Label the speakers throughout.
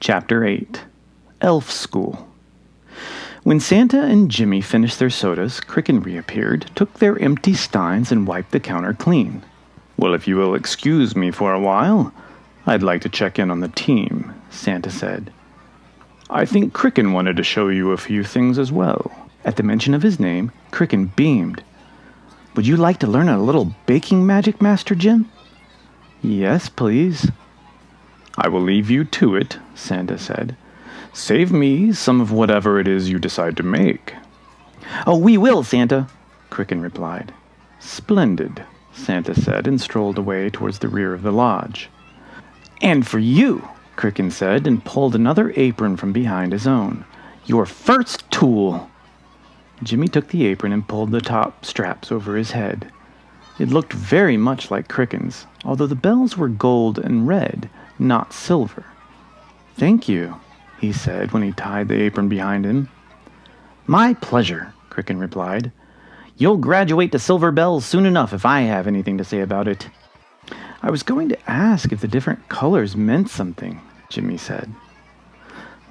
Speaker 1: Chapter 8 Elf School. When Santa and Jimmy finished their sodas, Cricken reappeared, took their empty steins, and wiped the counter clean. "Well, if you will excuse me for a while, I'd like to check in on the team," Santa said. "I think Cricken wanted to show you a few things as well." At the mention of his name, Cricken beamed. "Would you like to learn a little baking magic, Master Jim?" "Yes, please." "I will leave you to it," Santa said. "Save me some of whatever it is you decide to make." "Oh, we will, Santa," Cricken replied. "Splendid," Santa said, and strolled away towards the rear of the lodge. "And for you," Cricken said, and pulled another apron from behind his own. "Your first tool." Jimmy took the apron and pulled the top straps over his head. It looked very much like Cricken's, although the bells were gold and red, not silver. "Thank you," he said when he tied the apron behind him. "My pleasure," Cricken replied. "You'll graduate to silver bells soon enough if I have anything to say about it." "I was going to ask if the different colors meant something," Jimmy said.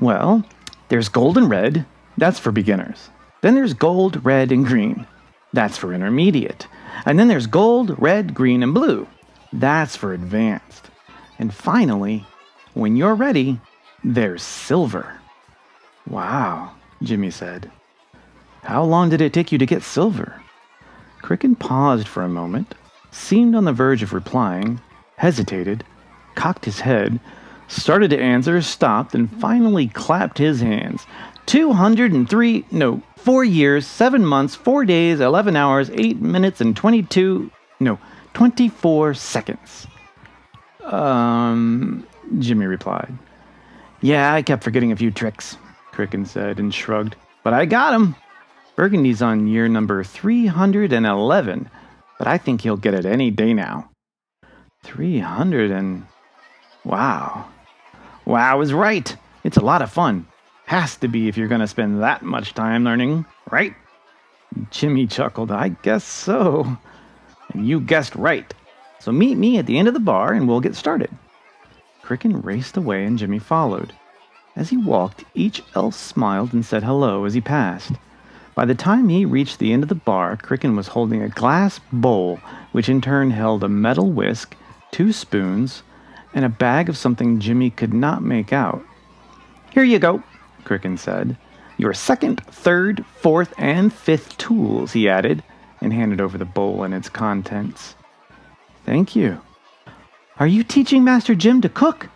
Speaker 1: "Well, there's gold and red. That's for beginners. Then there's gold, red, and green. That's for intermediate. And then there's gold, red, green, and blue. That's for advanced. And finally, when you're ready, there's silver." "Wow," Jimmy said. "How long did it take you to get silver?" Cricken paused for a moment, seemed on the verge of replying, hesitated, cocked his head, started to answer, stopped, and finally clapped his hands. 4 years, 7 months, 4 days, 11 hours, 8 minutes, and 24 seconds. Jimmy replied. "Yeah, I kept forgetting a few tricks," Cricken said and shrugged. "But I got him. Burgundy's on year number 311, but I think he'll get it any day now." 300 and... Wow. Wow is right. It's a lot of fun. Has to be if you're going to spend that much time learning, right? Jimmy chuckled. "I guess so." "And you guessed right. So meet me at the end of the bar and we'll get started." Cricken raced away and Jimmy followed. As he walked, each elf smiled and said hello as he passed. By the time he reached the end of the bar, Cricken was holding a glass bowl, which in turn held a metal whisk, 2 spoons, and a bag of something Jimmy could not make out. "Here you go," Cricken said. "Your second, third, fourth, and fifth tools," he added, and handed over the bowl and its contents. "Thank you." "Are you teaching Master Jim to cook?"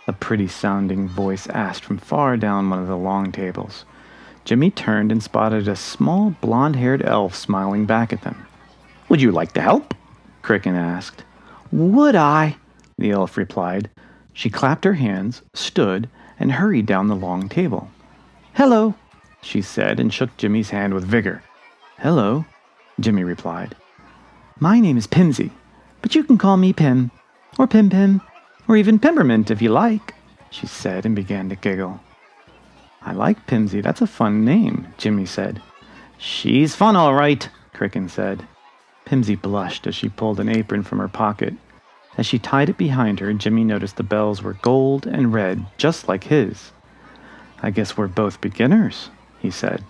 Speaker 1: a pretty-sounding voice asked from far down one of the long tables. Jimmy turned and spotted a small, blonde-haired elf smiling back at them. "Would you like to help?" Cricken asked. "Would I?" the elf replied. She clapped her hands, stood, and hurried down the long table. "Hello," she said, and shook Jimmy's hand with vigor. "Hello," Jimmy replied. "My name is Pimsy, but you can call me Pim, or Pim Pim, or even Pimpermint if you like," she said and began to giggle. "I like Pimsy, that's a fun name," Jimmy said. "She's fun, all right," Cricken said. Pimsy blushed as she pulled an apron from her pocket. As she tied it behind her, Jimmy noticed the bells were gold and red, just like his. "I guess we're both beginners," he said.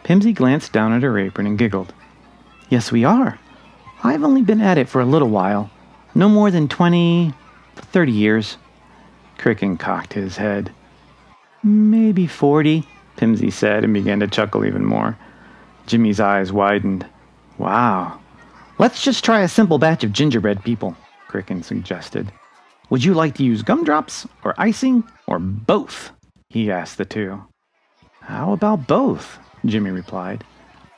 Speaker 1: Pimsy glanced down at her apron and giggled. "Yes, we are. I've only been at it for a little while. No more than 30 years. Cricken cocked his head. "Maybe 40, Pimsy said and began to chuckle even more. Jimmy's eyes widened. "Wow. Let's just try a simple batch of gingerbread, people," Cricken suggested. "Would you like to use gumdrops or icing or both?" he asked the two. "How about both?" Jimmy replied.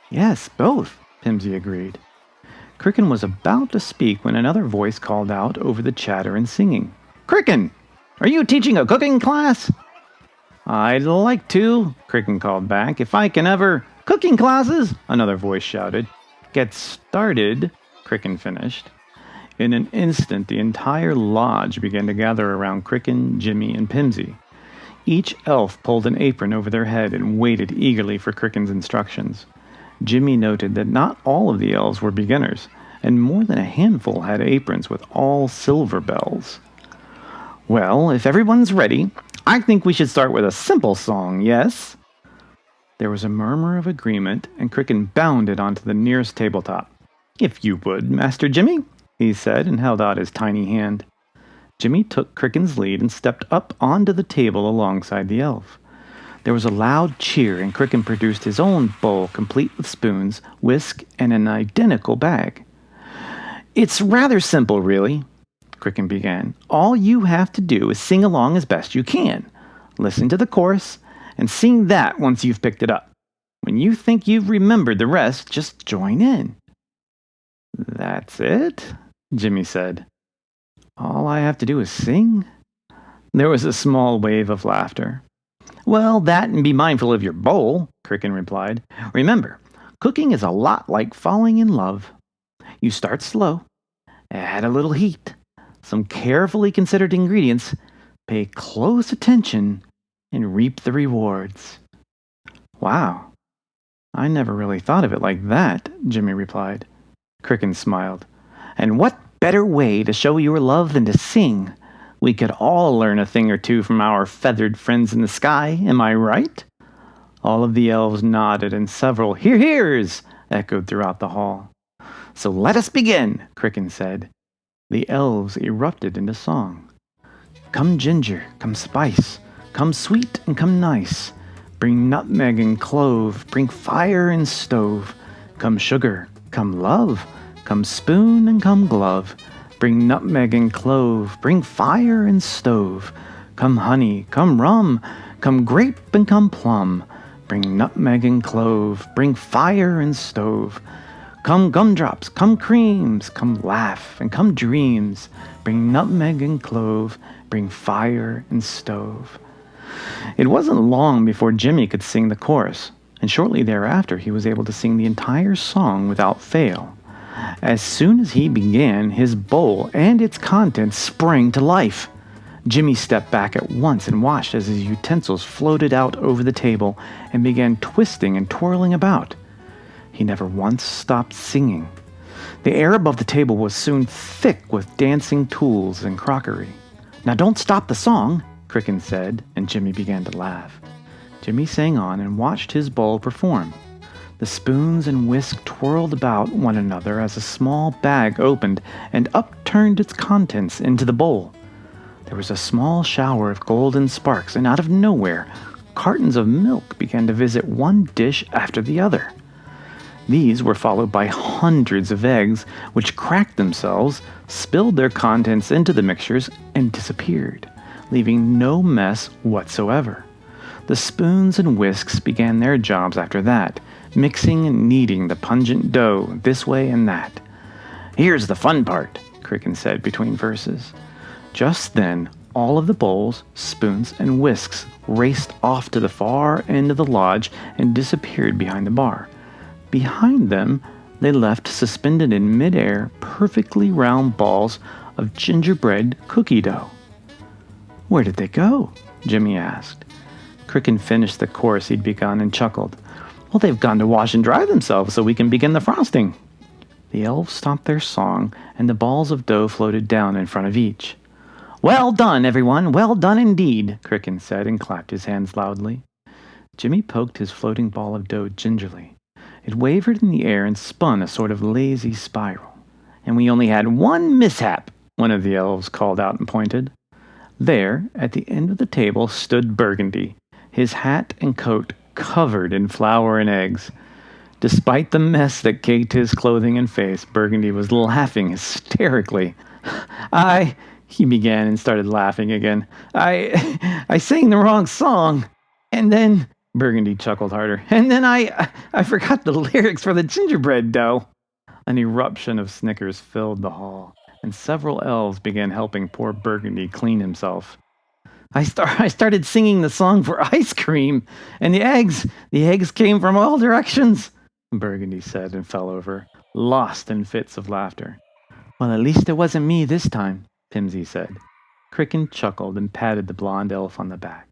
Speaker 1: "Yes, both," Pimsy agreed. Cricken was about to speak when another voice called out over the chatter and singing. "Cricken, are you teaching a cooking class?" "I'd like to," Cricken called back. "If I can ever—" "Cooking classes!" another voice shouted. "Get started," Cricken finished. In an instant, the entire lodge began to gather around Cricken, Jimmy, and Pimsy. Each elf pulled an apron over their head and waited eagerly for Cricken's instructions. Jimmy noted that not all of the elves were beginners, and more than a handful had aprons with all silver bells. Well, if everyone's ready, I think we should start with a simple song, yes? There was a murmur of agreement, and Cricken bounded onto the nearest tabletop. If you would, Master Jimmy, he said, and held out his tiny hand. Jimmy took Cricken's lead and stepped up onto the table alongside the elf. There was a loud cheer, and Cricken produced his own bowl complete with spoons, whisk, and an identical bag. It's rather simple, really, Cricken began. All you have to do is sing along as best you can. Listen to the chorus, and sing that once you've picked it up. When you think you've remembered the rest, just join in. That's it? Jimmy said. All I have to do is sing? There was a small wave of laughter. Well, that and be mindful of your bowl, Cricken replied. Remember, cooking is a lot like falling in love. You start slow, add a little heat, some carefully considered ingredients, pay close attention, and reap the rewards. Wow, I never really thought of it like that, Jimmy replied. Cricken smiled. And what better way to show your love than to sing? We could all learn a thing or two from our feathered friends in the sky, am I right? All of the elves nodded, and several hears echoed throughout the hall. So let us begin, Cricken said. The elves erupted into song. Come ginger, come spice, come sweet and come nice. Bring nutmeg and clove, bring fire and stove. Come sugar, come love, come spoon and come glove. Bring nutmeg and clove, bring fire and stove. Come honey, come rum, come grape and come plum. Bring nutmeg and clove, bring fire and stove. Come gumdrops, come creams, come laugh and come dreams. Bring nutmeg and clove, bring fire and stove. It wasn't long before Jimmy could sing the chorus, and shortly thereafter he was able to sing the entire song without fail. As soon as he began, his bowl and its contents sprang to life. Jimmy stepped back at once and watched as his utensils floated out over the table and began twisting and twirling about. He never once stopped singing. The air above the table was soon thick with dancing tools and crockery. Now don't stop the song, Cricken said, and Jimmy began to laugh. Jimmy sang on and watched his bowl perform. The spoons and whisk twirled about one another as a small bag opened and upturned its contents into the bowl. There was a small shower of golden sparks, and out of nowhere, cartons of milk began to visit one dish after the other. These were followed by hundreds of eggs, which cracked themselves, spilled their contents into the mixtures, and disappeared, leaving no mess whatsoever. The spoons and whisks began their jobs after that, mixing and kneading the pungent dough this way and that. Here's the fun part, Cricken said between verses. Just then, all of the bowls, spoons, and whisks raced off to the far end of the lodge and disappeared behind the bar. Behind them, they left suspended in midair perfectly round balls of gingerbread cookie dough. Where did they go? Jimmy asked. Cricken finished the chorus he'd begun and chuckled. Well, they've gone to wash and dry themselves so we can begin the frosting. The elves stopped their song, and the balls of dough floated down in front of each. Well done, everyone, well done indeed, Cricken said and clapped his hands loudly. Jimmy poked his floating ball of dough gingerly. It wavered in the air and spun a sort of lazy spiral. And we only had one mishap, one of the elves called out and pointed. There, at the end of the table, stood Burgundy, his hat and coat covered in flour and eggs. Despite the mess that caked his clothing and face, Burgundy was laughing hysterically. He began and started laughing again. I sang the wrong song. And then, Burgundy chuckled harder, and then I forgot the lyrics for the gingerbread dough. An eruption of snickers filled the hall, and several elves began helping poor Burgundy clean himself. I started singing the song for ice cream, and the eggs came from all directions, Burgundy said and fell over, lost in fits of laughter. Well, at least it wasn't me this time, Pimsy said. Cricken chuckled and patted the blonde elf on the back.